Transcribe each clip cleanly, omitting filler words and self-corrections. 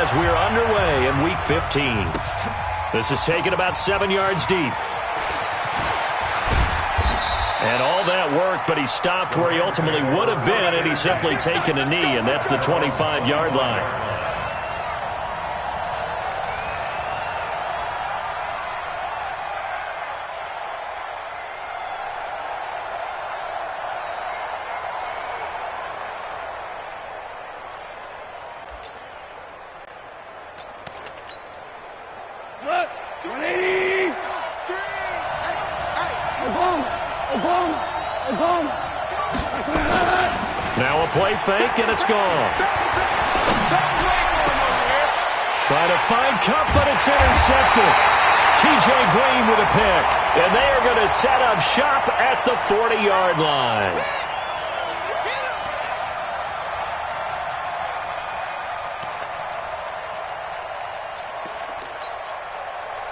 as we're underway in Week 15. This is taken about 7 yards deep. And all that work, but he stopped where he ultimately would have been, and he's simply taken a knee, and that's the 25-yard line. Now a play fake, and it's gone. Trying to find Cup, but it's intercepted. T.J. Green with a pick. And they are going to set up shop at the 40-yard line.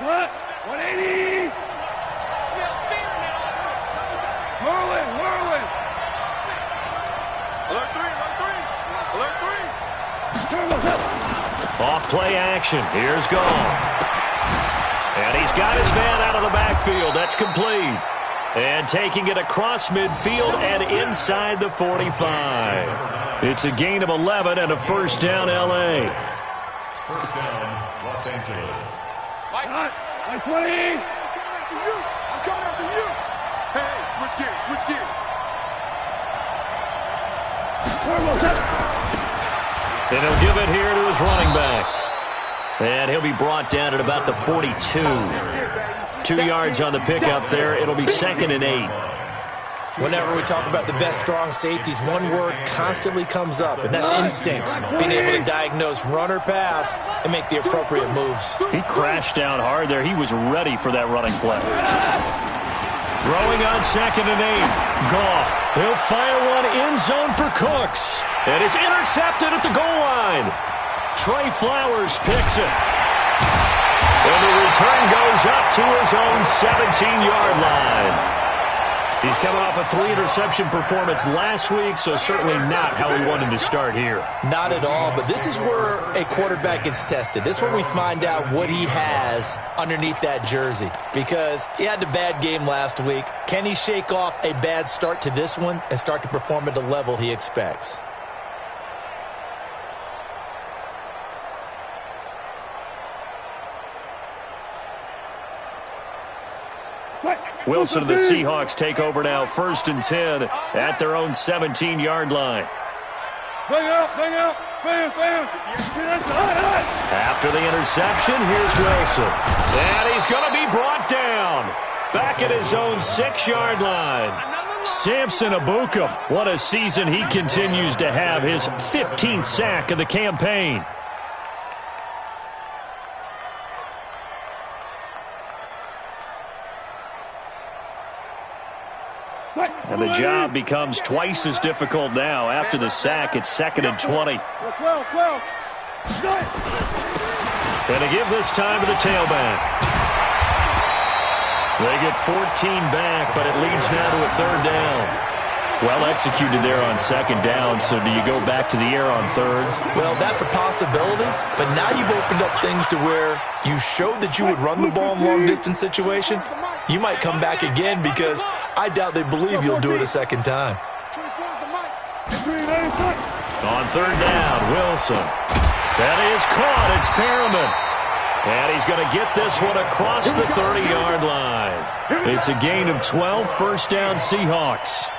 What? 180! Whirling! Alert three! Off play action. Here's Goff. And he's got his man out of the backfield. That's complete. And taking it across midfield and inside the 45. It's a gain of 11 and a first down, L.A. First down, Los Angeles. Mike 20! I'm coming after you! Hey, switch gears! And he'll give it here to his running back. And he'll be brought down at about the 42. 2 yards on the pickup there. It'll be 2nd and 8. Whenever we talk about the best strong safeties, one word constantly comes up, and that's instincts. Being able to diagnose run or pass and make the appropriate moves. He crashed down hard there. He was ready for that running play. Throwing on 2nd and 8. Goff. He'll fire one end zone for Cooks. And it's intercepted at the goal line. Trey Flowers picks it. And the return goes up to his own 17-yard line. He's coming off a 3-interception performance last week, so certainly not how he wanted to start here. Not at all, but this is where a quarterback gets tested. This is where we find out what he has underneath that jersey, because he had a bad game last week. Can he shake off a bad start to this one and start to perform at the level he expects? Wilson and the Seahawks take over now, 1st and 10 at their own 17-yard line. Bang out! After the interception, here's Wilson. And he's going to be brought down. Back at his own 6-yard line. Samson Ebukam, what a season he continues to have. His 15th sack of the campaign. And the job becomes twice as difficult now. After the sack, it's 2nd and 20. And to give this time to the tailback. They get 14 back, but it leads now to a 3rd down. Well executed there on 2nd down, so do you go back to the air on 3rd? Well, that's a possibility, but now you've opened up things to where you showed that you would run the ball in long-distance situation. You might come back again because I doubt they believe you'll do it a 2nd time. On 3rd down, Wilson. That is caught. It's Perriman. And he's going to get this one across the 30-yard line. It's a gain of 12, 1st down Seahawks.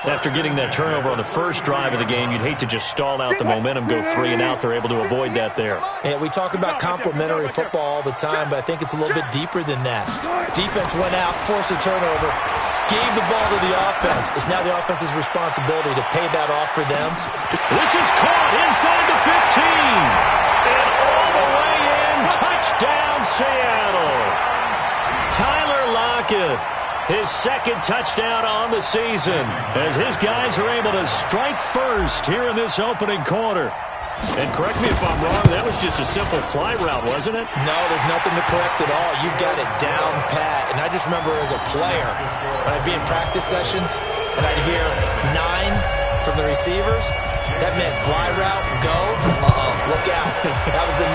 After getting that turnover on the first drive of the game, you'd hate to just stall out the momentum, go 3 and out. They're able to avoid that there. Yeah, we talk about complementary football all the time, but I think it's a little bit deeper than that. Defense went out, forced a turnover, gave the ball to the offense. It's now the offense's responsibility to pay that off for them. This is caught inside the 15. And all the way in, touchdown Seattle. Tyler Lockett. His 2nd touchdown on the season as his guys are able to strike first here in this opening quarter. And correct me if I'm wrong, that was just a simple fly route, wasn't it? No, there's nothing to correct at all. You've got it down pat. And I just remember as a player, when I'd be in practice sessions and I'd hear 9 from the receivers, that meant fly route, go, look out. That was the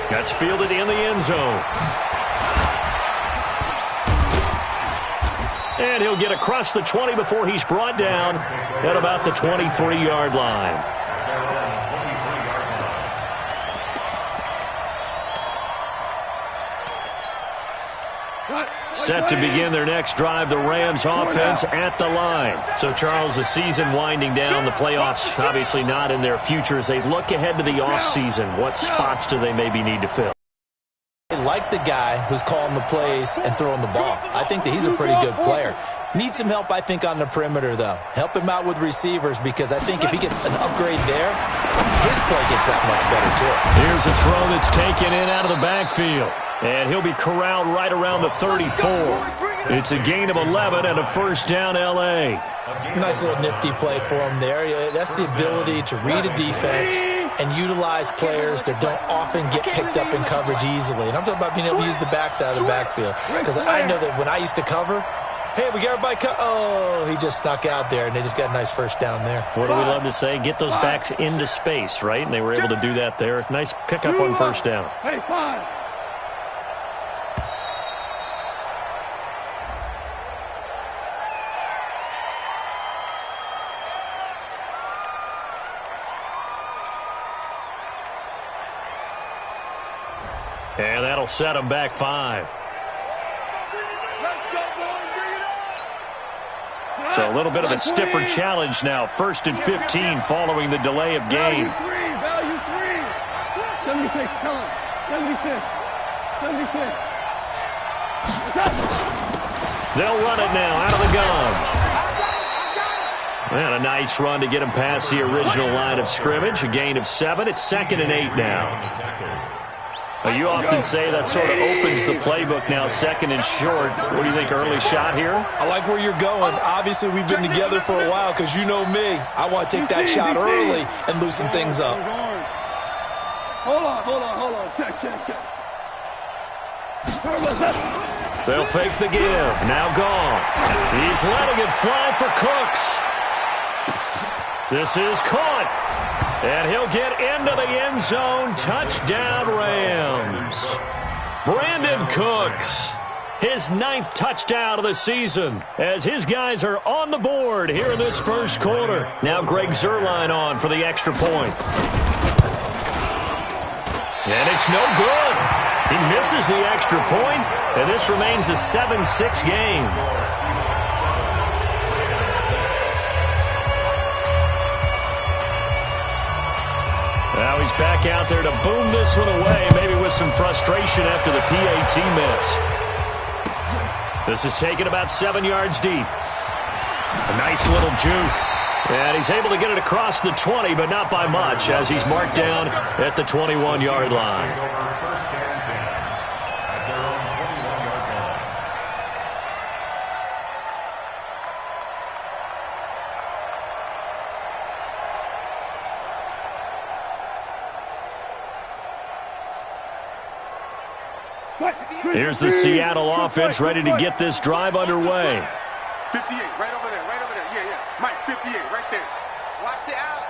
That's fielded in the end zone. And he'll get across the 20 before he's brought down at about the 23-yard line. Set to begin their next drive, the Rams offense at the line. So, Charles, the season winding down, the playoffs obviously not in their future. As they look ahead to the offseason, what spots do they maybe need to fill? They like the guy who's calling the plays and throwing the ball. I think that he's a pretty good player. Needs some help, I think, on the perimeter, though. Help him out with receivers, because I think if he gets an upgrade there, his play gets that much better, too. Here's a throw that's taken in out of the backfield. And he'll be corralled right around the 34. It's a gain of 11 and a first down, L.A. Nice little nifty play for him there. That's the ability to read a defense and utilize players that don't often get picked up in coverage easily. And I'm talking about being able to use the backs out of the backfield. Because I know that when I used to cover, hey, we got everybody oh, he just snuck out there, and they just got a nice first down there. What do we love to say? Get those backs into space, right? And they were able to do that there. Nice pickup on first down. Hey, 5. And that'll set them back 5. So a little bit of a stiffer challenge now. 1st and 15 following the delay of game. Value 3. 76, tell him. 76. 76. They'll run it now out of the gun. And a nice run to get him past the original line of scrimmage. A gain of 7. It's 2nd and 8 now. You often say that sort of opens the playbook now, 2nd and short. What do you think, early shot here? I like where you're going. Obviously, we've been together for a while, because you know me. I want to take that shot early and loosen things up. Hold on. Check. They'll fake the give. Now gone. He's letting it fly for Cooks. This is caught. And he'll get into the end zone. Touchdown, Rams. Brandon Cooks, his 9th touchdown of the season, as his guys are on the board here in this first quarter. Now Greg Zuerlein on for the extra point. And it's no good. He misses the extra point, and this remains a 7-6 game. Now he's back out there to boom this one away, maybe with some frustration after the PAT miss. This is taken about 7 yards deep. A nice little juke. And he's able to get it across the 20, but not by much, as he's marked down at the 21-yard line. Here's the Seattle offense ready to get this drive underway. 58, right over there. Yeah. Mike, 58, right there. Watch the out.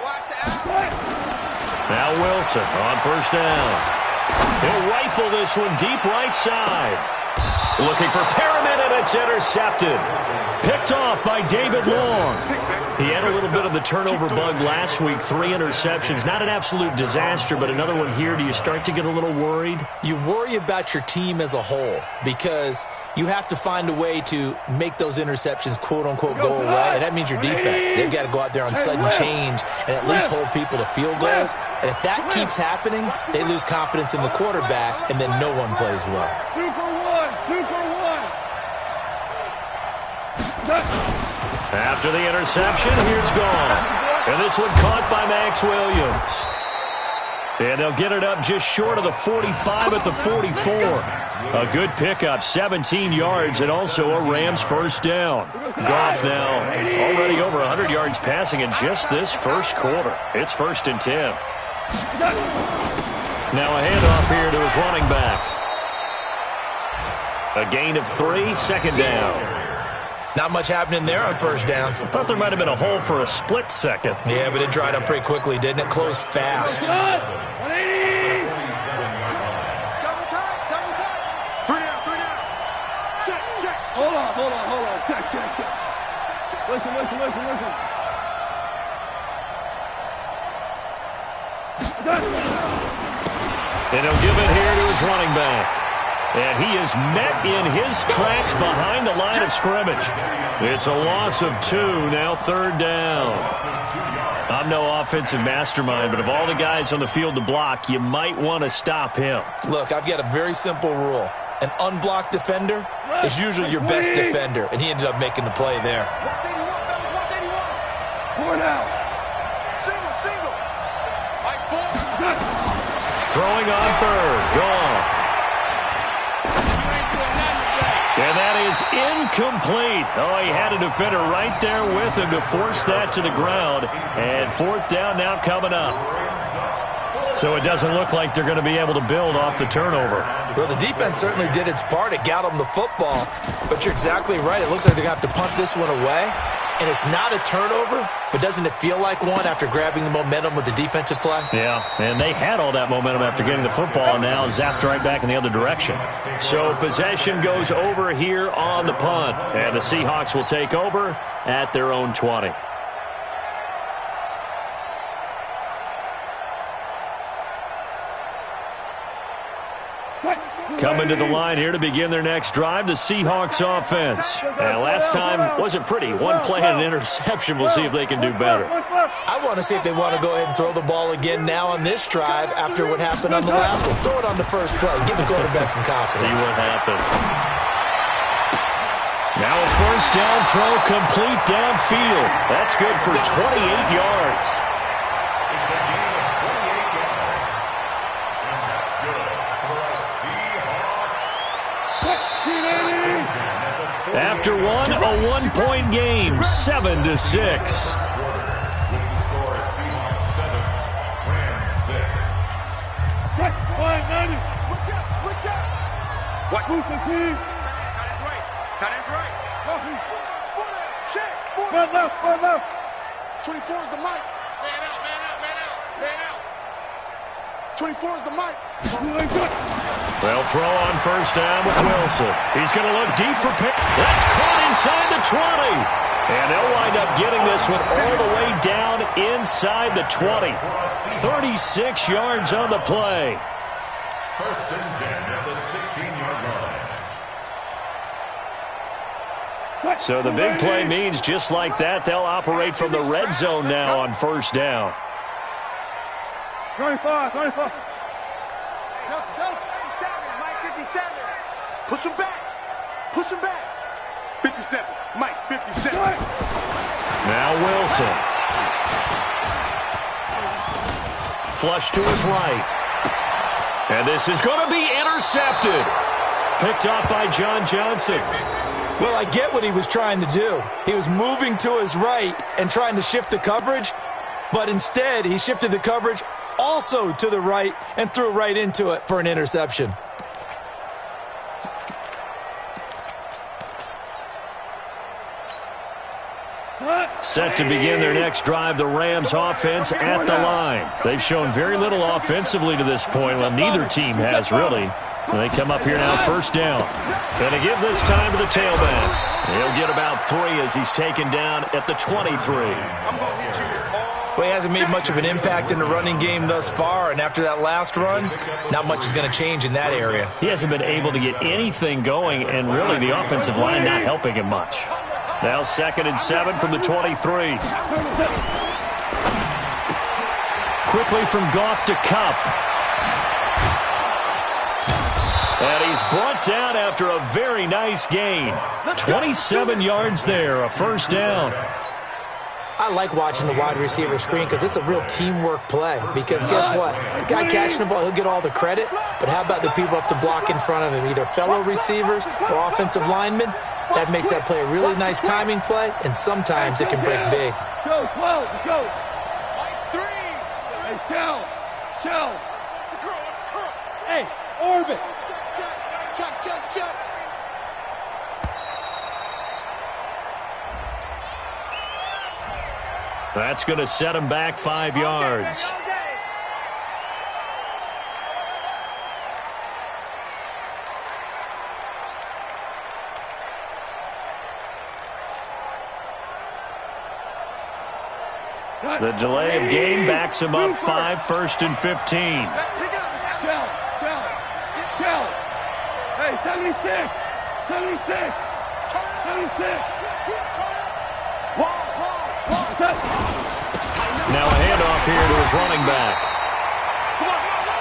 Now Wilson on first down. He'll rifle this one deep right side. Looking for Perriman, and it's intercepted. Picked off by David Long. He had a little bit of the turnover bug last week, 3 interceptions. Not an absolute disaster, but another one here. Do you start to get a little worried? You worry about your team as a whole, because you have to find a way to make those interceptions, quote-unquote, go away, and that means your defense. They've got to go out there on sudden change and at least hold people to field goals. And if that keeps happening, they lose confidence in the quarterback, and then no one plays well. Super one. After the interception, here's gone. And this one caught by Max Williams. And they'll get it up just short of the 45 at the 44. A good pickup, 17 yards, and also a Rams first down. Goff now already over 100 yards passing in just this first quarter. It's 1st and 10. Now a handoff here to his running back. A gain of 3, 2nd down. Not much happening there on first down. I thought there might have been a hole for a split second. Yeah, but it dried up pretty quickly, didn't it? Closed fast. Listen. And he'll give it here to his running back. And he is met in his tracks behind the line of scrimmage. It's a loss of 2, now 3rd down. I'm no offensive mastermind, but of all the guys on the field to block, you might want to stop him. Look, I've got a very simple rule. An unblocked defender is usually your best defender, and he ended up making the play there. 4 down. Single. Mike, 4. Throwing on 3rd. Goff. And that is incomplete. Oh, he had a defender right there with him to force that to the ground. And 4th down now coming up. So it doesn't look like they're going to be able to build off the turnover. Well, the defense certainly did its part. It got them the football. But you're exactly right. It looks like they're going to have to punt this one away. And it's not a turnover, but doesn't it feel like one after grabbing the momentum with the defensive play? Yeah, and they had all that momentum after getting the football, and now zapped right back in the other direction. So possession goes over here on the punt, and the Seahawks will take over at their own 20. Coming to the line here to begin their next drive, the Seahawks offense. Now, last time wasn't pretty. One play and an interception. We'll see if they can do better. I want to see if they want to go ahead and throw the ball again now on this drive after what happened on the last one. Throw it on the first play. Give the quarterback some confidence. See what happens. Now a 1st down throw complete downfield. That's good for 28 yards. After one, a one-point game, 7-6. Switch up. What? Tight end's right. Check. Front left. 24 is the mic. Man out. 24 is the mic. They'll throw on 1st down with Wilson. He's going to look deep for pick. That's caught inside the 20. And they'll wind up getting this one all the way down inside the 20. 36 yards on the play. 1st and 10 at the 16-yard line. So the big play means just like that, they'll operate from the red zone now on 1st down. 25. Delta. 57. Push him back. 57. Mike, 57. Now Wilson. Flush to his right. And this is going to be intercepted. Picked off by John Johnson. Well, I get what he was trying to do. He was moving to his right and trying to shift the coverage, but instead he shifted the coverage also to the right and threw right into it for an interception. Set to begin their next drive, the Rams offense at the line. They've shown very little offensively to this point. Well, neither team has really. And they come up here now, 1st down. And they give this time to the tailback. He'll get about 3 as he's taken down at the 23. I'm going to hit you all. Well, he hasn't made much of an impact in the running game thus far, and after that last run, not much is going to change in that area. He hasn't been able to get anything going, and really the offensive line not helping him much. Now 2nd and 7 from the 23. Quickly from Goff to Kupp. And he's brought down after a very nice gain. 27 yards there, a 1st down. I like watching the wide receiver screen because it's a real teamwork play. Because guess what? The guy catching the ball, he'll get all the credit. But how about the people up to block in front of him, either fellow receivers or offensive linemen? That makes that play a really nice timing play, and sometimes it can break big. Go, 12, go. Mike, 3. Hey, shell. Hey, orbit. Check. That's going to set him back 5 yards. The delay of game backs him up 5, 1st and 15. Shell. Hey, 76. 76. 76. Now a handoff here to his running back.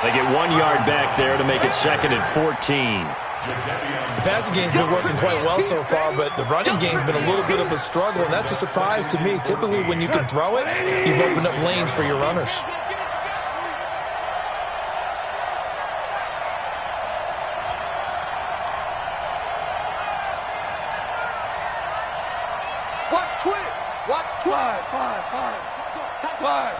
They get 1 yard back there to make it 2nd and 14. The passing game's been working quite well so far, but the running game's been a little bit of a struggle, and that's a surprise to me. Typically, when you can throw it, you've opened up lanes for your runners. Watch twins. Watch twins. Five.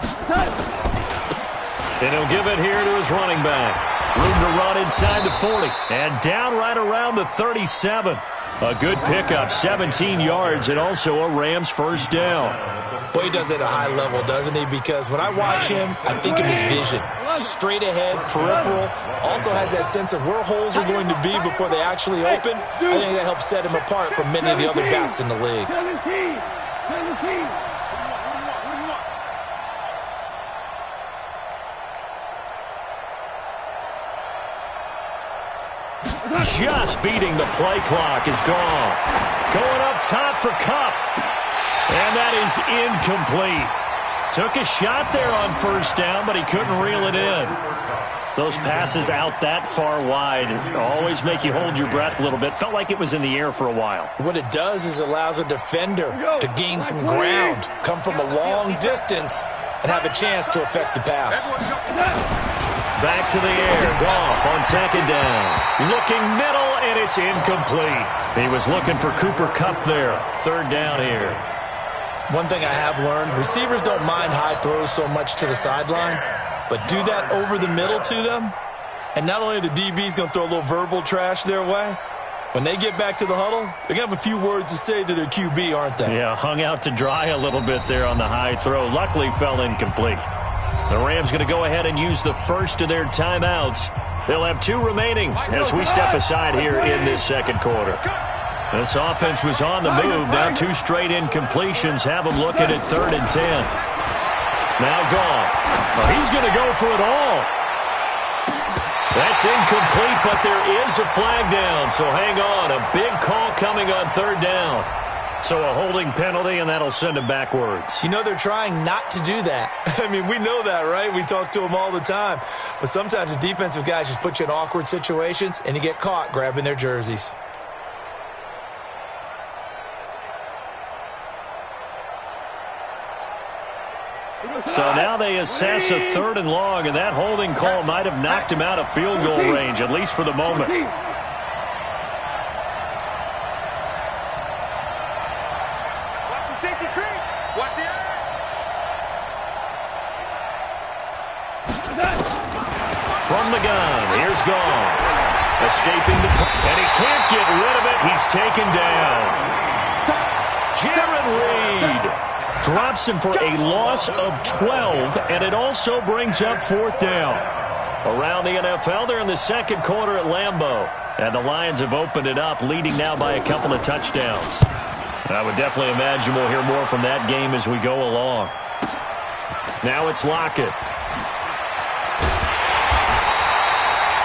And he'll give it here to his running back. Room to run inside the 40. And down right around the 37. A good pickup, 17 yards, and also a Rams first down. Boy, he does it at a high level, doesn't he? Because when I watch him, I think of his vision. Straight ahead, peripheral. Also has that sense of where holes are going to be before they actually open. I think that helps set him apart from many of the other backs in the league. 17. Just beating the play clock is Goff. Going up top for Kupp. And that is incomplete. Took a shot there on first down, but he couldn't reel it in. Those passes out that far wide always make you hold your breath a little bit. Felt like it was in the air for a while. What it does is allows a defender to gain some ground, come from a long distance, and have a chance to affect the pass. Back to the air. Goff on 2nd down. Looking middle, and it's incomplete. He was looking for Cooper Kupp there. 3rd down here. One thing I have learned, receivers don't mind high throws so much to the sideline, but do that over the middle to them, and not only the DB's going to throw a little verbal trash their way, when they get back to the huddle, they're going to have a few words to say to their QB, aren't they? Yeah, hung out to dry a little bit there on the high throw. Luckily fell incomplete. The Rams going to go ahead and use the first of their timeouts. They'll have 2 remaining as we step aside here in this 2nd quarter. This offense was on the move. Now 2 straight incompletions have them looking at 3rd and 10. Now Goff. Well, he's going to go for it all. That's incomplete, but there is a flag down, so hang on. A big call coming on 3rd down. So a holding penalty, and that'll send him backwards. You know, they're trying not to do that. I mean, we know that, right? We talk to them all the time. But sometimes the defensive guys just put you in awkward situations, and you get caught grabbing their jerseys. So now they assess a 3rd and long, and that holding call might have knocked him out of field goal range, at least for the moment. From the gun, here's Goff. Escaping the... And he can't get rid of it. He's taken down. Jared Reed drops him for a loss of 12, and it also brings up 4th down. Around the NFL, they're in the 2nd quarter at Lambeau. And the Lions have opened it up, leading now by a couple of touchdowns. I would definitely imagine we'll hear more from that game as we go along. Now it's Lockett.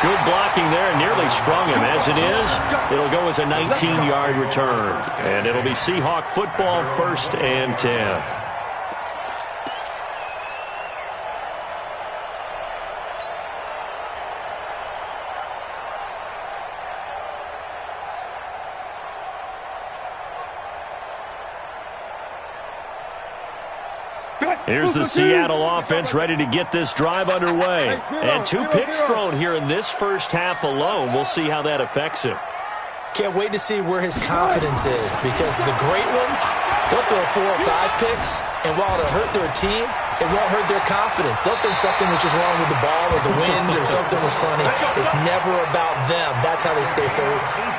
Good blocking there, nearly sprung him. As it is, it'll go as a 19-yard return. And it'll be Seahawk football, 1st and 10. Here's the Seattle offense ready to get this drive underway. And 2 picks thrown here in this first half alone. We'll see how that affects him. Can't wait to see where his confidence is, because the great ones, they'll throw 4 or 5 picks, and while it'll hurt their team, it won't hurt their confidence. They'll think something was just wrong with the ball or the wind or something was funny. It's never about them. That's how they stay so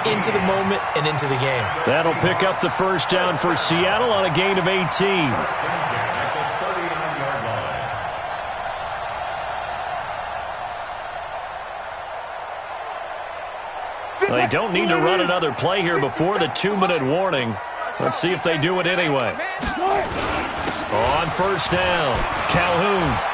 into the moment and into the game. That'll pick up the first down for Seattle on a gain of 18. They don't need to run another play here before the 2-minute warning. Let's see if they do it anyway. On first down, Calhoun.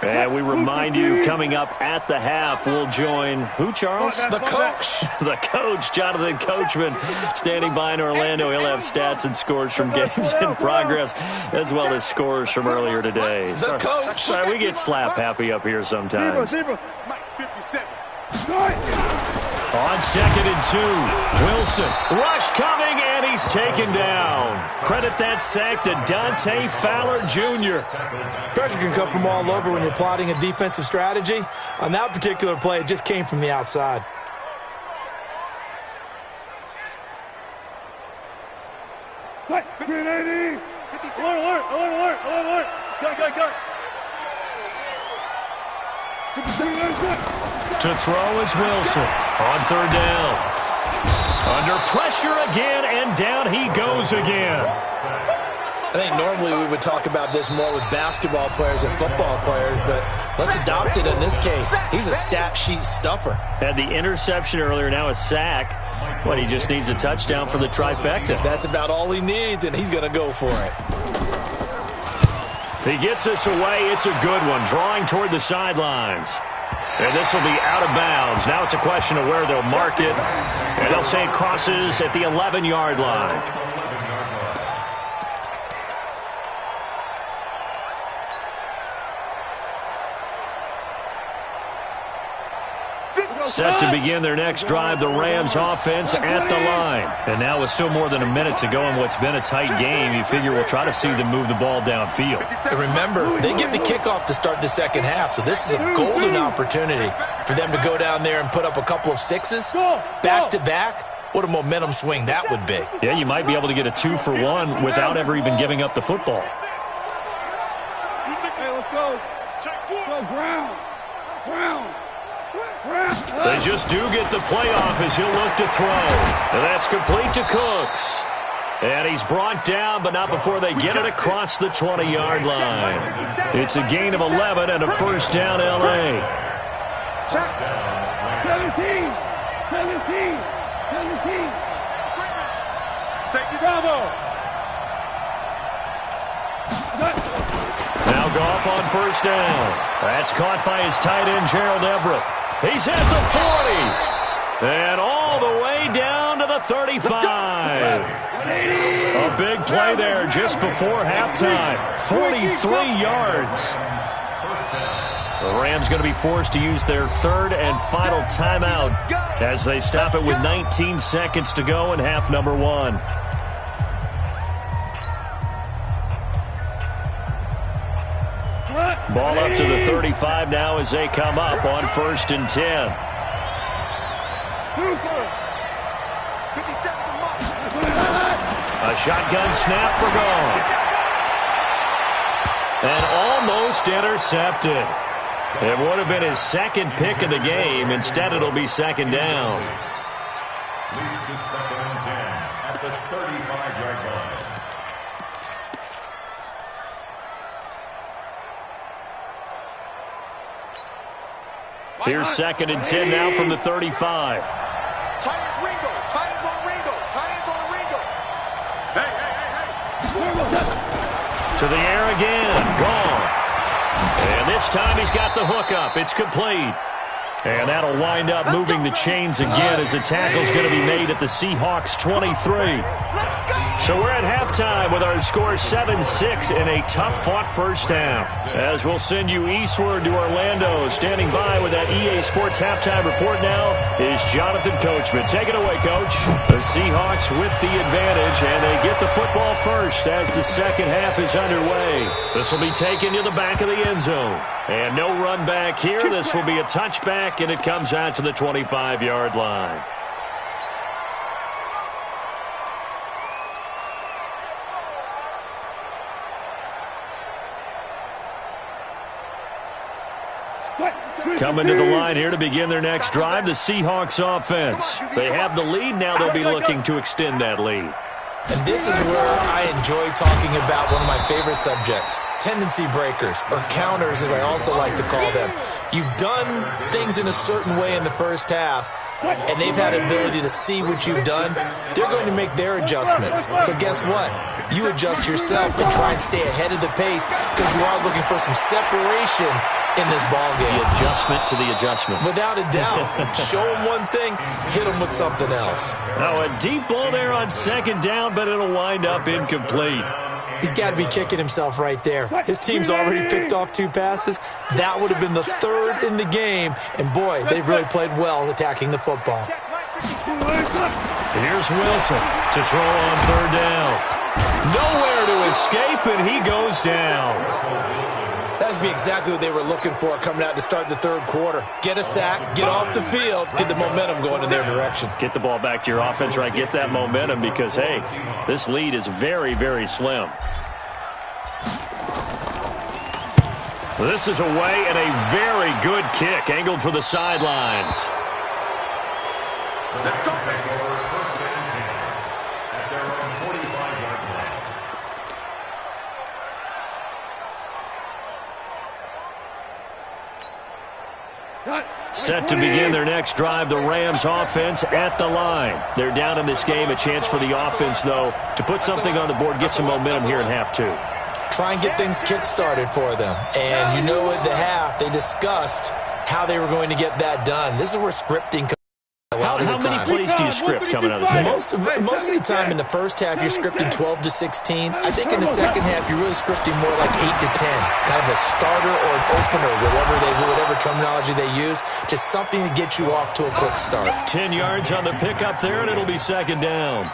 And we remind you, coming up at the half, we'll join who, Charles? The coach. The coach, Jonathan Coachman, standing by in Orlando. He'll have stats and scores from games in progress, as well as scores from earlier today. The coach. Sorry, we get slap happy up here sometimes. Mike 57. On 2nd and 2, Wilson. Rush coming, and he's taken down. Credit that sack to Dante Fowler Jr. Pressure can come from all over when you're plotting a defensive strategy. On that particular play, it just came from the outside. Green 80. Alert, alert, alert, alert, alert. Go. To throw is Wilson. On 3rd down. Under pressure again, and down he goes again. I think normally we would talk about this more with basketball players and football players, but let's adopt it in this case. He's a stat sheet stuffer. Had the interception earlier, now a sack. But he just needs a touchdown for the trifecta. That's about all he needs, and he's going to go for it. He gets this away. It's a good one, drawing toward the sidelines. And this will be out of bounds. Now it's a question of where they'll mark it. And they'll say it crosses at the 11-yard line. Set to begin their next drive, the Rams offense at the line. And now with still more than a minute to go in what's been a tight game, you figure we'll try to see them move the ball downfield. And remember, they get the kickoff to start the second half, so this is a golden opportunity for them to go down there and put up a couple of sixes back-to-back. What a momentum swing that would be. Yeah, you might be able to get a 2-for-1 without ever even giving up the football. Hey, let's go. Go, Brown. They just do get the playoff as he'll look to throw. And that's complete to Cooks. And he's brought down, but not before they get it across the 20-yard line. It's a gain of 11 and a first down, L.A. 17. Bravo. Now Goff on first down. That's caught by his tight end, Gerald Everett. He's at the 40. And all the way down to the 35. A big play there just before halftime. 43 yards. The Rams going to be forced to use their third and final timeout as they stop it with 19 seconds to go in half number 1. Ball up to the 35 now as they come up on 1st and 10. A shotgun snap for Goff. And almost intercepted. It would have been his second pick of the game. Instead, it'll be second down. Leads to 2nd and 10 at the 35-yard line. Here's 2nd and 10 now from the 35. Tight ends Ringo. Tight ends on Ringo. Tight ends on Ringo. Hey. To the air again. Goff. And this time he's got the hook up. It's complete. And that'll wind up moving the chains again as the tackle's going to be made at the Seahawks 23. So we're at halftime with our score 7-6 in a tough-fought first half. As we'll send you eastward to Orlando, standing by with that EA Sports halftime report now is Jonathan Coachman. Take it away, Coach. The Seahawks with the advantage, and they get the football first as the second half is underway. This will be taken to the back of the end zone. And no run back here. This will be a touchback, and it comes out to the 25-yard line. Coming to the line here to begin their next drive, the Seahawks offense. They have the lead. Now they'll be looking to extend that lead. And this is where I enjoy talking about one of my favorite subjects, tendency breakers, or counters as I also like to call them. You've done things in a certain way in the first half, and they've had ability to see what you've done. They're going to make their adjustments. So guess what? You adjust yourself and try and stay ahead of the pace because you are looking for some separation in this ball game. The adjustment to the adjustment. Without a doubt. Show them one thing, hit them with something else. Now a deep ball there on second down, but it'll wind up incomplete. He's got to be kicking himself right there. His team's already picked off 2 passes. That would have been the 3rd in the game. And, boy, they've really played well attacking the football. Here's Wilson to throw on 3rd down. Nowhere to escape, and he goes down. That'd be exactly what they were looking for coming out to start the 3rd quarter. Get a sack, get off the field, get the momentum going in their direction. Get the ball back to your offense, right? Get that momentum because, hey, this lead is very, very slim. This is away and a very good kick angled for the sidelines. Let's go. First and 10 at their own 45-yard line. Set to begin their next drive, the Rams offense at the line. They're down in this game. A chance for the offense, though, to put something on the board, get some momentum here in half 2. Try and get things kick-started for them. And you know at the half, they discussed how they were going to get that done. This is where scripting comes. How many plays do you script coming out of the second? Most of the time in the first half, you're scripting 12 to 16. I think in the second half, you're really scripting more like 8 to 10. Kind of a starter or an opener, whatever terminology they use. Just something to get you off to a quick start. 10 yards on the pickup there, and it'll be second down.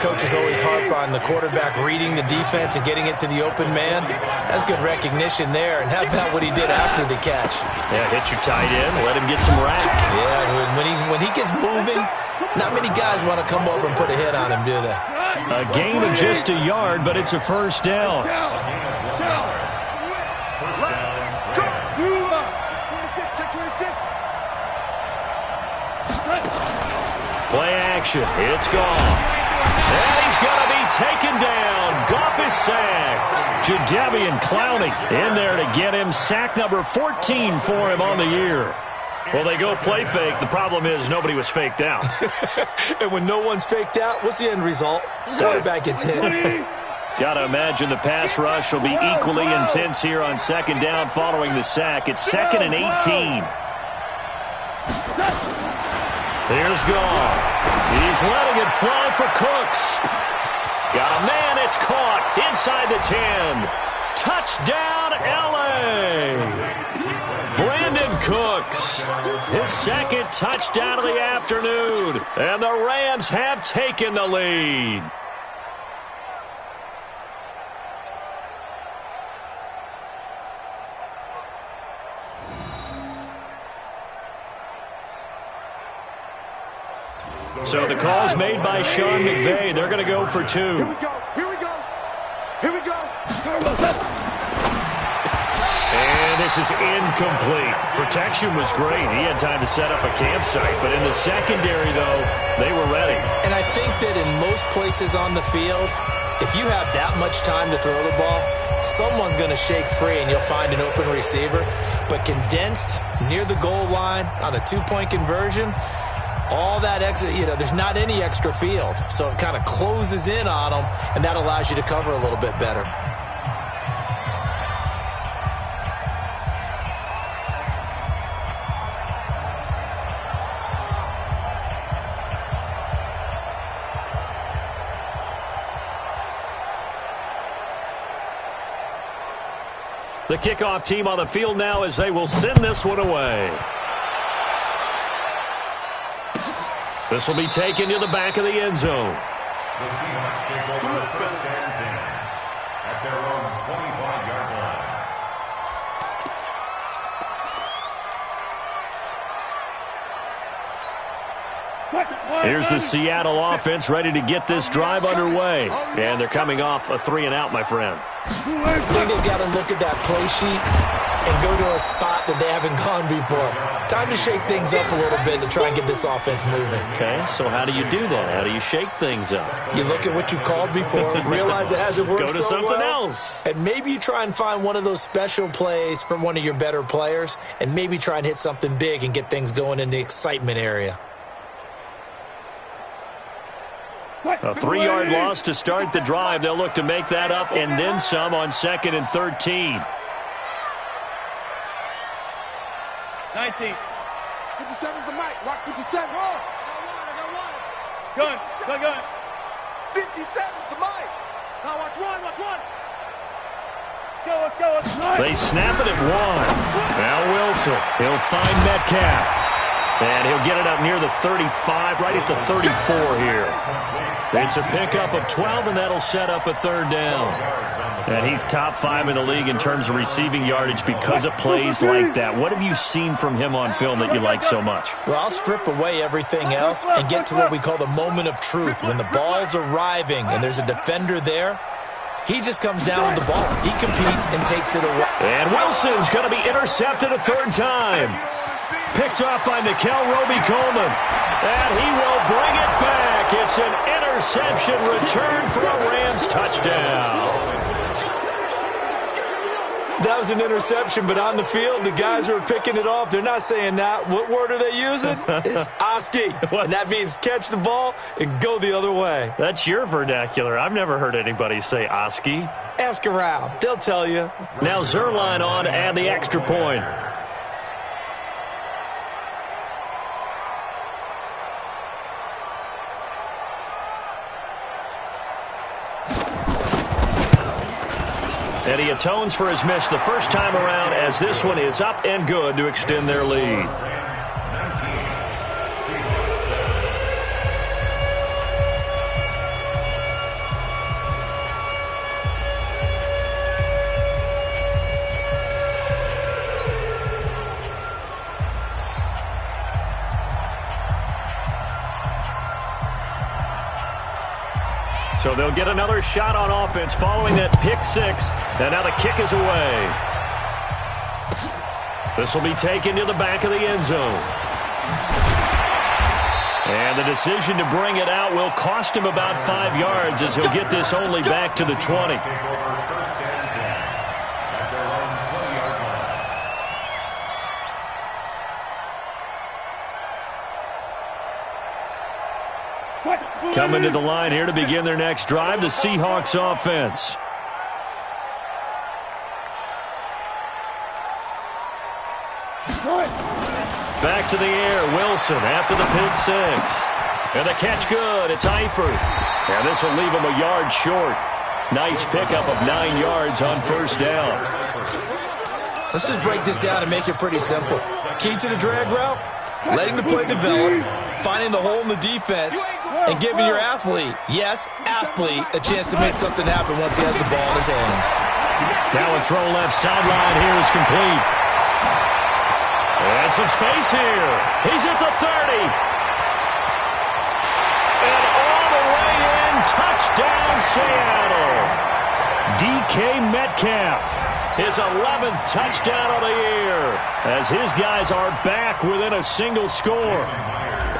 Coaches always harp on the quarterback reading the defense and getting it to the open man. That's good recognition there. And how about what he did after the catch? Yeah, hit your tight end, let him get some rack. Yeah, when he gets moving, not many guys want to come over and put a hit on him, do they? A gain of just a yard, but it's a first down. Play action. It's gone. And he's going to be taken down. Goff is sacked. Jadeveon Clowney in there to get him. Sack number 14 for him on the year. Well, they go play fake. The problem is nobody was faked out. And when no one's faked out, what's the end result? Quarterback gets hit. Got to imagine the pass rush will be equally intense here on second down following the sack. It's 2nd and 18. Here's Goff. He's letting it fly for Cooks. Got a man. It's caught inside the 10. Touchdown, L.A. Brandon Cooks. His 2nd touchdown of the afternoon. And the Rams have taken the lead. So the call's made by Sean McVay. They're going to go for 2. Here we go. Here we go. Here we go. And this is incomplete. Protection was great. He had time to set up a campsite. But in the secondary, though, they were ready. And I think that in most places on the field, if you have that much time to throw the ball, someone's going to shake free and you'll find an open receiver. But condensed near the goal line on a 2-point conversion, all that extra, there's not any extra field. So it kind of closes in on them, and that allows you to cover a little bit better. The kickoff team on the field now as they will send this one away. This will be taken to the back of the end zone. The Seahawks take over first and 10 at their own 25-yard line. Here's the Seattle offense ready to get this drive underway. And they're coming off a 3-and-out, my friend. I think they've got to look at that play sheet and go to a spot that they haven't gone before. Time to shake things up a little bit to try and get this offense moving. Okay, so how do you do that? How do you shake things up? You look at what you've called before, realize it hasn't worked so well. Go to something else. And maybe you try and find one of those special plays from one of your better players, and maybe try and hit something big and get things going in the excitement area. A 3-yard loss to start the drive. They'll look to make that up and then some on 2nd and 13. 19. 57's the mic. Watch 57. Oh. Gun. 57's the mic. Now watch one. Go. They snap it at 1. Now Wilson. He'll find Metcalf. And he'll get it up near the 35, right at the 34 here. It's a pickup of 12, and that'll set up a 3rd down. And he's top 5 in the league in terms of receiving yardage because of plays like that. What have you seen from him on film that you like so much? Well, I'll strip away everything else and get to what we call the moment of truth. When the ball's arriving and there's a defender there, he just comes down with the ball. He competes and takes it away. And Wilson's going to be intercepted a 3rd time. Picked off by Nickel Roby-Coleman. And he will bring it back. It's an interception return for a Rams touchdown. That was an interception, but on the field, the guys who are picking it off, they're not saying that. What word are they using? It's Oski. And that means catch the ball and go the other way. That's your vernacular. I've never heard anybody say Oski. Ask around. They'll tell you. Now Zerline on to add the extra point. And he atones for his miss the first time around as this one is up and good to extend their lead. So they'll get another shot on offense following that pick 6. And now the kick is away. This will be taken to the back of the end zone. And the decision to bring it out will cost him about 5 yards as he'll get this only back to the 20. Coming to the line here to begin their next drive, the Seahawks offense. Back to the air, Wilson after the pick 6. And the catch good, it's Eifert. And this will leave him a yard short. Nice pickup of 9 yards on 1st down. Let's just break this down and make it pretty simple. Key to the drag route, letting the play develop, finding the hole in the defense, and giving your athlete, yes, athlete, a chance to make something happen once he has the ball in his hands. Now a throw left sideline here is complete. And some space here. He's at the 30. And all the way in, touchdown Seattle. DK Metcalf, his 11th touchdown of the year, as his guys are back within a single score.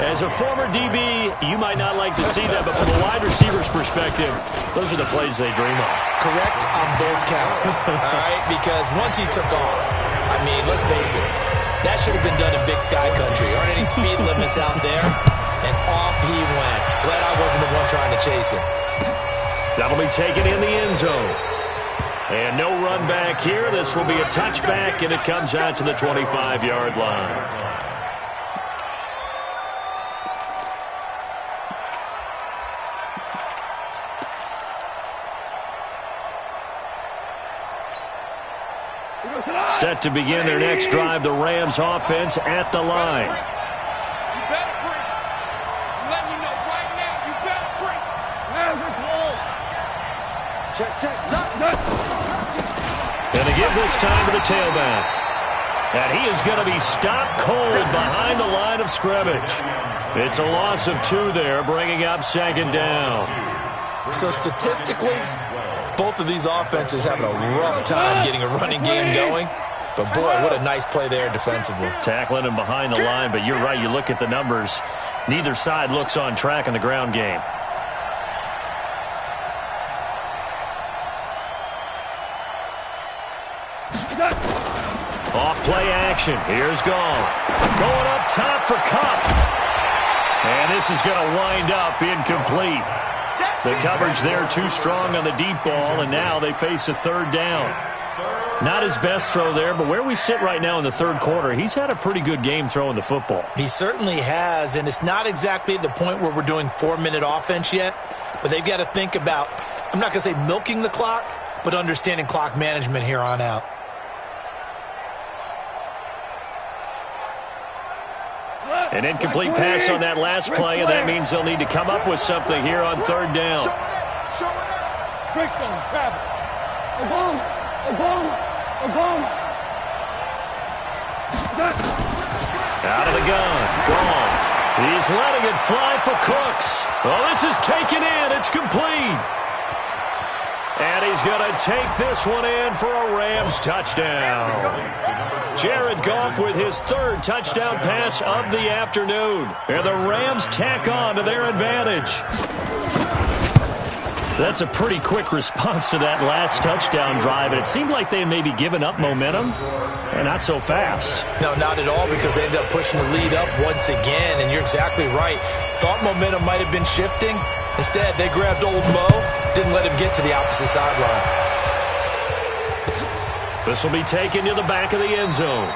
As a former DB, you might not like to see that, but from a wide receiver's perspective, those are the plays they dream of. Correct on both counts, all right? Because once he took off, I mean, let's face it, that should have been done in Big Sky Country. Aren't any speed limits out there? And off he went. Glad I wasn't the one trying to chase him. That'll be taken in the end zone. And no run back here. This will be a touchback, and it comes out to the 25-yard line. Set to begin their next drive, the Rams offense at the line. You better sprint. I'm letting you know right now, you better sprint. Check. And to give this time to the tailback. And he is going to be stopped cold behind the line of scrimmage. It's a loss of 2 there, bringing up 2nd down. So statistically, both of these offenses having a rough time getting a running game going. But, boy, what a nice play there defensively. Tackling him behind the line, but you're right. You look at the numbers. Neither side looks on track in the ground game. Off play action. Here's Goff. Going up top for Kupp. And this is going to wind up incomplete. The coverage there too strong on the deep ball, and now they face a third down. Not his best throw there, but where we sit right now in the third quarter, he's had a pretty good game throwing the football. He certainly has, and it's not exactly at the point where we're doing 4-minute offense yet, but they've got to think about, I'm not going to say milking the clock, but understanding clock management here on out. An incomplete pass on that last play, and that means they'll need to come up with something here on third down. Brixton, travel. Obama. Out of the gun. Gone. He's letting it fly for Cooks. Oh, this is taken in. It's complete. And he's going to take this one in for a Rams touchdown. Jared Goff with his third touchdown pass of the afternoon. And the Rams tack on to their advantage. That's a pretty quick response to that last touchdown drive. And it seemed like they may be giving up momentum. And not so fast. No, not at all, because they ended up pushing the lead up once again. And you're exactly right. Thought momentum might have been shifting. Instead, they grabbed old Mo, didn't let him get to the opposite sideline. This will be taken to the back of the end zone.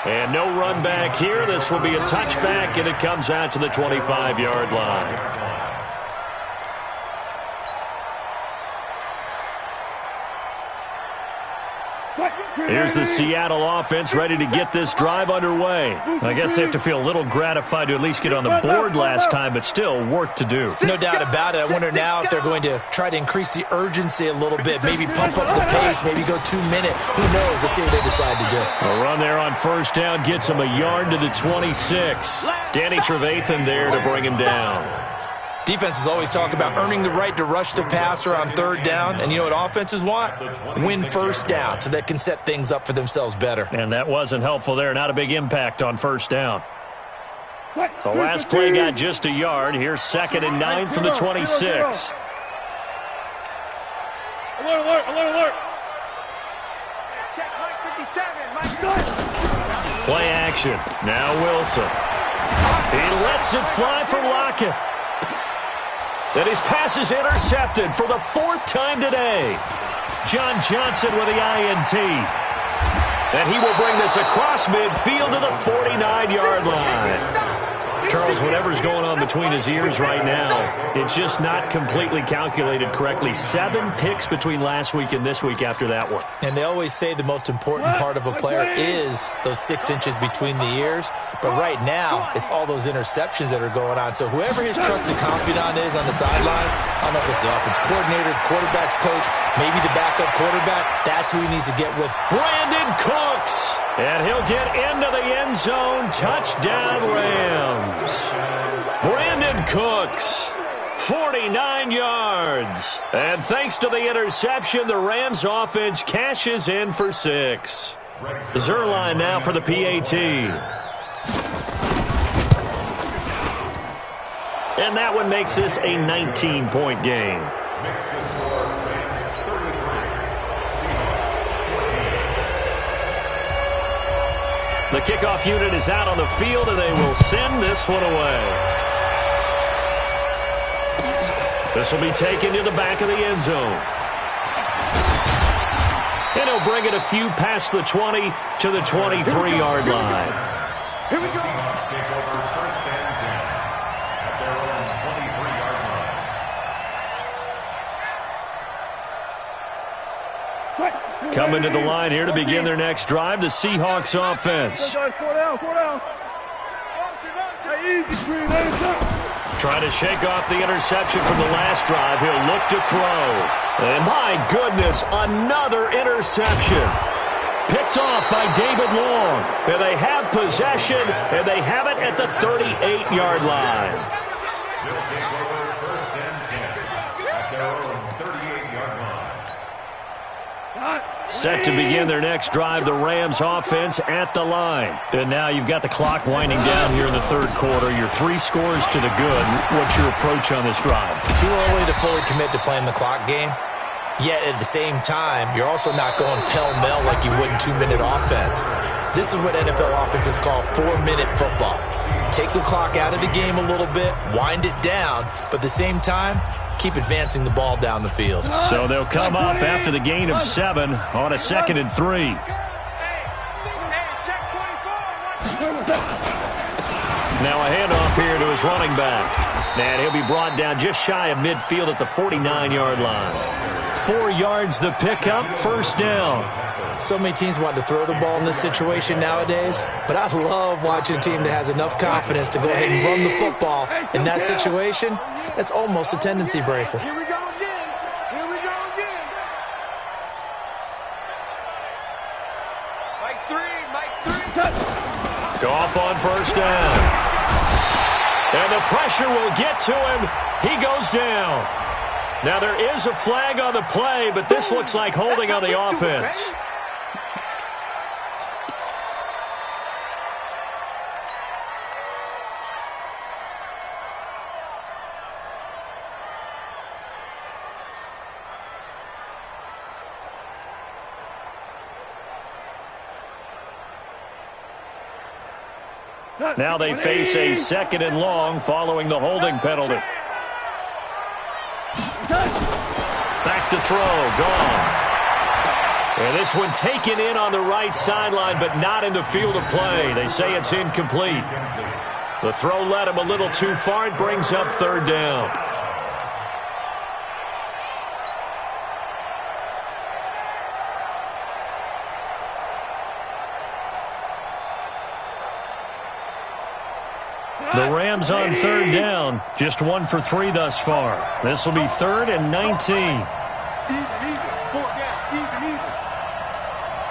And no run back here. This will be a touchback, and it comes out to the 25-yard line. Here's the Seattle offense ready to get this drive underway. I guess they have to feel a little gratified to at least get on the board last time, but still work to do. No doubt about it. I wonder now if they're going to try to increase the urgency a little bit, maybe pump up the pace, maybe go 2-minute. Who knows? Let's see what they decide to do. A run there on first down gets him a yard to the 26. Danny Trevathan there to bring him down. Defenses always talk about earning the right to rush the passer on third down. And you know what offenses want? Win first down so they can set things up for themselves better. And that wasn't helpful there. Not a big impact on first down. The last play got just a yard. Here's 2nd and 9 from the 26. Alert, alert. Check Mike 57. Mike. Play action. Now Wilson. He lets it fly for Lockett. And his pass is intercepted for the 4th time today. John Johnson with the INT. And he will bring this across midfield to the 49-yard line. Charles, whatever's going on between his ears right now, it's just not completely calculated correctly. 7 picks between last week and this week after that one. And they always say the most important part of a player is those 6 inches between the ears. But right now, it's all those interceptions that are going on. So whoever his trusted confidant is on the sidelines, I don't know if it's the offense coordinator, the quarterback's coach, maybe the backup quarterback, that's who he needs to get with. Brandon Cooks. And he'll get into the end zone. Touchdown, Rams. Brandon Cooks, 49 yards. And thanks to the interception, the Rams offense cashes in for 6. Zerline now for the PAT. And that one makes this a 19-point game. The kickoff unit is out on the field, and they will send this one away. This will be taken to the back of the end zone. And he'll bring it a few past the 20 to the 23-yard line. Here we go. Seahawks take over 1st and 10 at their own 23-yard line. Coming to the line here to begin their next drive, the Seahawks offense. Trying to shake off the interception from the last drive. He'll look to throw. And my goodness, another interception. Picked off by David Long. And they have possession, and they have it at the 38-yard line. They'll take over 1st and 10 at their own 38-yard line. Set to begin their next drive, the Rams offense at the line. And now you've got the clock winding down here in the third quarter. You're 3 scores to the good. What's your approach on this drive? Too early to fully commit to playing the clock game. Yet at the same time, you're also not going pell-mell like you would in 2-minute offense. This is what NFL offenses call 4-minute football. Take the clock out of the game a little bit, wind it down, but at the same time, keep advancing the ball down the field. So they'll come up after the gain of 7 on a 2nd and 3. Now a handoff here to his running back. And he'll be brought down just shy of midfield at the 49-yard line. 4 yards the pickup, first down. So many teams want to throw the ball in this situation nowadays, but I love watching a team that has enough confidence to go ahead and run the football. In that situation, that's almost a tendency breaker. Here we go again. Here we go again. Mike 3. Goff on first down. And the pressure will get to him. He goes down. Now there is a flag on the play, but this looks like holding on the offense. Now they face a 2nd and long following the holding penalty. Back to throw, Goff. And this one taken in on the right sideline, but not in the field of play. They say it's incomplete. The throw led him a little too far. It brings up 3rd down. The Rams on 3rd down, just 1 for 3 thus far. This will be 3rd and 19. Even. 4 down. Even.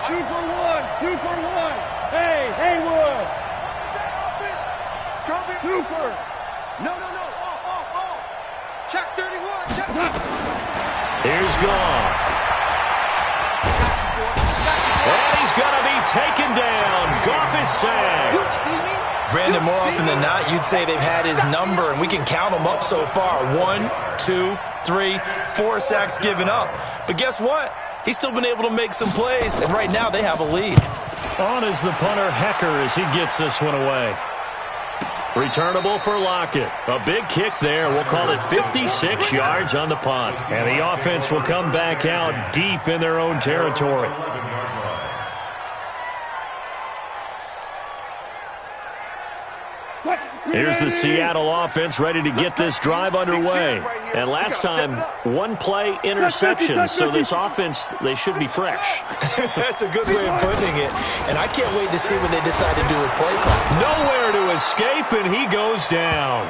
2 for 1. 2 for 1. Hey, Haywood. Stop it. Super. No. Off. Check 31. Check. Here's Goff. And he's going to be taken down. Goff is sacked. You see me? Brandon, more often than not, you'd say they've had his number, and we can count them up so far. 1, 2, 3, 4 sacks given up. But guess what? He's still been able to make some plays, and right now they have a lead. On is the punter, Hecker, as he gets this one away. Returnable for Lockett. A big kick there. We'll call it 56 yards on the punt. And the offense will come back out deep in their own territory. Here's the Seattle offense ready to get this drive underway. And last time, 1-play interception. So this offense, they should be fresh. That's a good way of putting it. And I can't wait to see what they decide to do with play call. Nowhere to escape, and he goes down.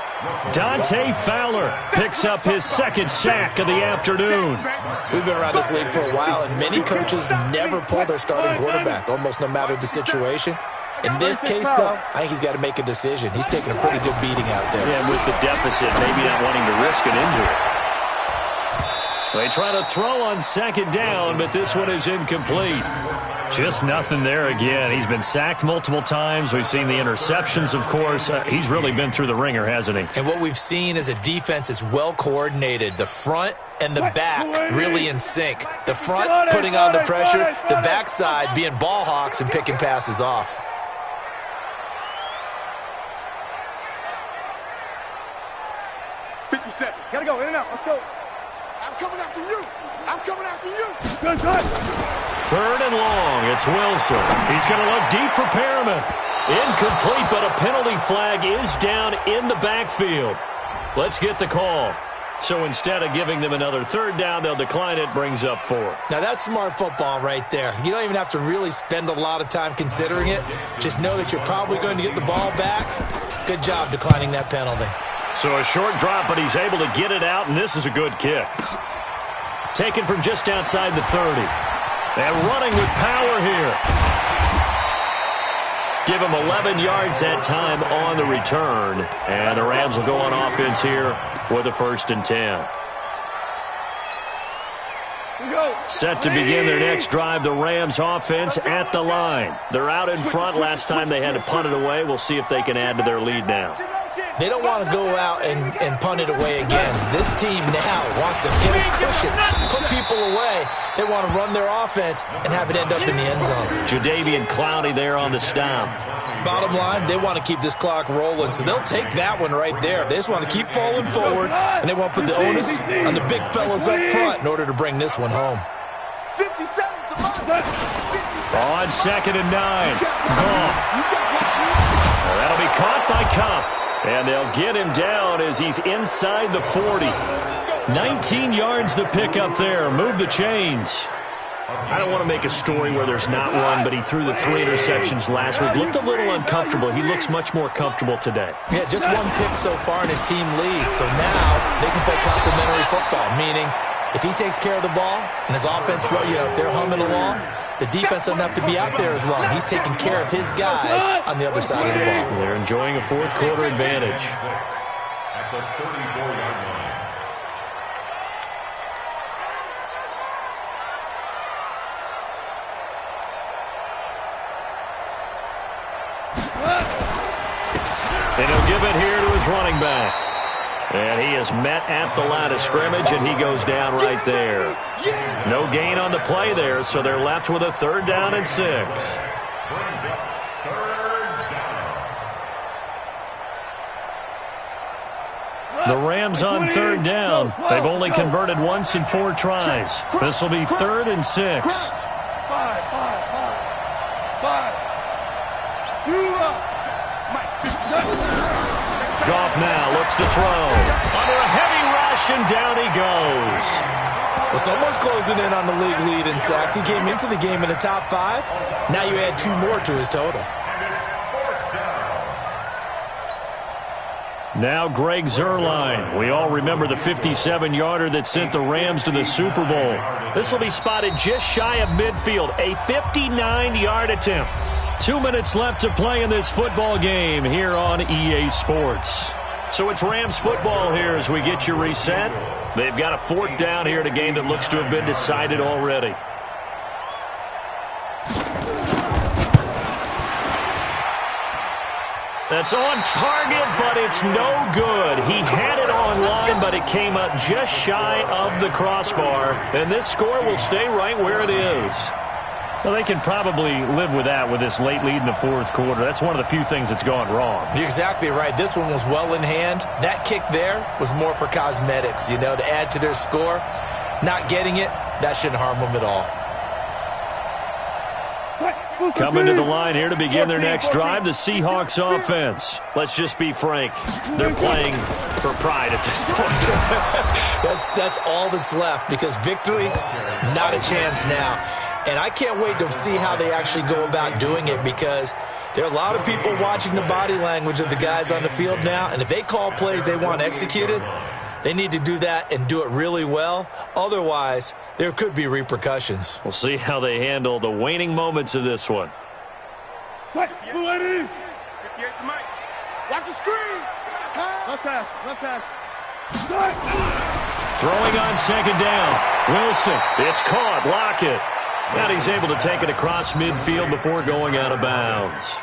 Dante Fowler picks up his 2nd sack of the afternoon. We've been around this league for a while, and many coaches never pull their starting quarterback, almost no matter the situation. In this case, though, I think he's got to make a decision. He's taking a pretty good beating out there. Yeah, with the deficit, maybe not wanting to risk an injury. They try to throw on 2nd down, but this one is incomplete. Just nothing there again. He's been sacked multiple times. We've seen the interceptions, of course. He's really been through the ringer, hasn't he? And what we've seen is a defense that's well coordinated. The front and the back really in sync. The front putting on the pressure, the backside being ball hawks and picking passes off. 57. Gotta go. In and out. Let's go. I'm coming after you. Good shot. 3rd and long. It's Wilson. He's going to look deep for Perriman. Incomplete, but a penalty flag is down in the backfield. Let's get the call. So instead of giving them another 3rd down, they'll decline it. Brings up 4. Now that's smart football right there. You don't even have to really spend a lot of time considering it. Just know that you're probably going to get the ball back. Good job declining that penalty. So a short drop, but he's able to get it out, and this is a good kick. Taken from just outside the 30. And running with power here. Give him 11 yards that time on the return. And the Rams will go on offense here with a 1st and 10. Set to begin their next drive, the Rams offense at the line. They're out in front. Last time they had to punt it away. We'll see if they can add to their lead now. They don't want to go out and punt it away again. This team now wants to get a cushion, put people away. They want to run their offense and have it end up in the end zone. Jadeveon Clowney there on the stop. Bottom line, they want to keep this clock rolling, so they'll take that one right there. They just want to keep falling forward, and they want to put the onus on the big fellas up front in order to bring this one home. 57 On 2nd and 9. Goff. That'll be caught by Kupp. And they'll get him down as he's inside the 40. 19 yards to pick up there. Move the chains. I don't want to make a story where there's not one, but he threw the 3 interceptions last week. Looked a little uncomfortable. He looks much more comfortable today. Yeah, just one pick so far and his team leads. So now they can play complimentary football, meaning if he takes care of the ball and his offense, if they're humming along, the defense doesn't have to be out there as long. He's taking care of his guys on the other side of the ball. They're enjoying a fourth quarter advantage. At the 34-yard line. And he'll give it here to his running back. And he is met at the line of scrimmage, and he goes down right there. No gain on the play there, so they're left with a 3rd down and 6. Brings up 3rd down. The Rams on 3rd down. They've only converted once in 4 tries. This will be 3rd and 6. Goff now looks to throw. Under a heavy rush, and down he goes. Well, someone's closing in on the league lead in sacks. He came into the game in the top 5. Now you add 2 more to his total. Now Greg Zuerlein. We all remember the 57-yarder that sent the Rams to the Super Bowl. This will be spotted just shy of midfield. A 59-yard attempt. 2 minutes left to play in this football game here on EA Sports. So it's Rams football here as we get you reset. They've got a 4th down here in a game that looks to have been decided already. That's on target, but it's no good. He had it on line, but it came up just shy of the crossbar. And this score will stay right where it is. Well, they can probably live with that with this late lead in the 4th quarter. That's one of the few things that's gone wrong. You're exactly right. This one was well in hand. That kick there was more for cosmetics, to add to their score. Not getting it, that shouldn't harm them at all. Coming to the line here to begin their next drive, the Seahawks offense. Let's just be frank. They're playing for pride at this point. That's all that's left because victory, not a chance now. And I can't wait to see how they actually go about doing it because there are a lot of people watching the body language of the guys on the field now. And if they call plays they want executed, they need to do that and do it really well. Otherwise, there could be repercussions. We'll see how they handle the waning moments of this one. 58 to Mike. Watch the screen. Run pass. Throwing on 2nd down. Wilson. It's caught. Lockett. And he's able to take it across midfield before going out of bounds.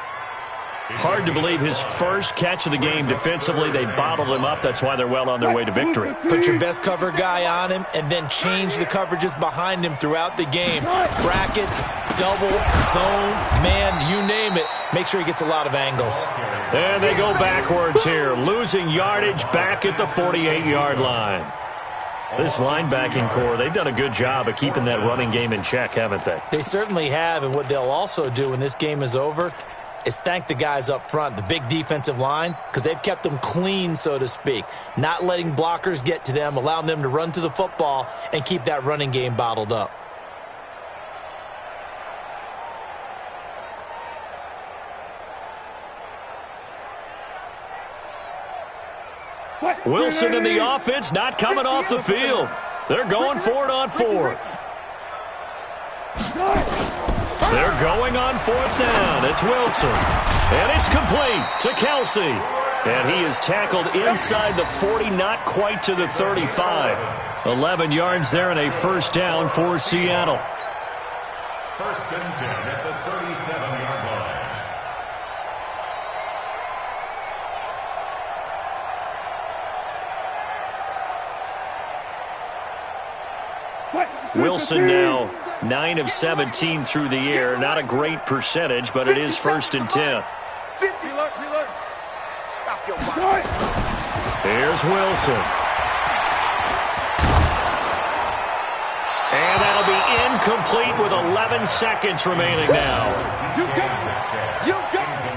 Hard to believe his first catch of the game defensively. They bottled him up. That's why they're well on their way to victory. Put your best cover guy on him and then change the coverages behind him throughout the game. Brackets, double, zone, man, you name it. Make sure he gets a lot of angles. And they go backwards here, losing yardage back at the 48-yard line. This linebacking core, they've done a good job of keeping that running game in check, haven't they? They certainly have, and what they'll also do when this game is over is thank the guys up front, the big defensive line, because they've kept them clean, so to speak, not letting blockers get to them, allowing them to run to the football and keep that running game bottled up. Wilson and the offense not coming off the field. They're going for it on 4th. They're going on 4th down. It's Wilson. And it's complete to Kelsey. And he is tackled inside the 40, not quite to the 35. 11 yards there and a first down for Seattle. First and 10 at the 37-yard line. Wilson now 9 of 17 through the air. Not a great percentage, but it is first and 10. Stop your body. Here's Wilson. And that'll be incomplete with 11 seconds remaining now. You got it. You got it.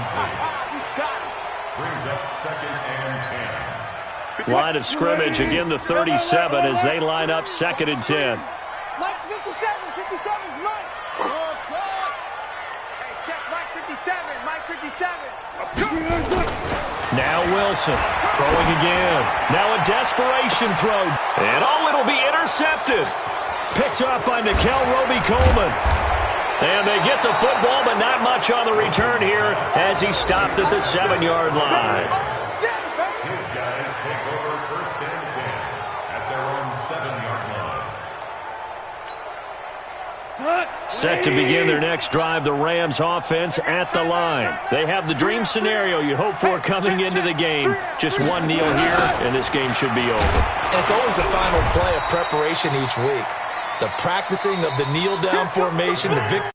You got it. Brings up second and 10. Line of scrimmage, again the 37 as they line up second and 10. Mike's 57. 57's Mike. Oh, try. Hey, check Mike 57. Mike 57. Now Wilson throwing again. Now a desperation throw. And it'll be intercepted. Picked off by Nickel Roby-Coleman. And they get the football, but not much on the return here as he stopped at the 7-yard line. His guys take over first and 10 at their own 7-yard line. Set to begin their next drive, the Rams offense at the line. They have the dream scenario you hope for coming into the game. Just one kneel here, and this game should be over. And it's always the final play of preparation each week. The practicing of the kneel-down formation, the victory.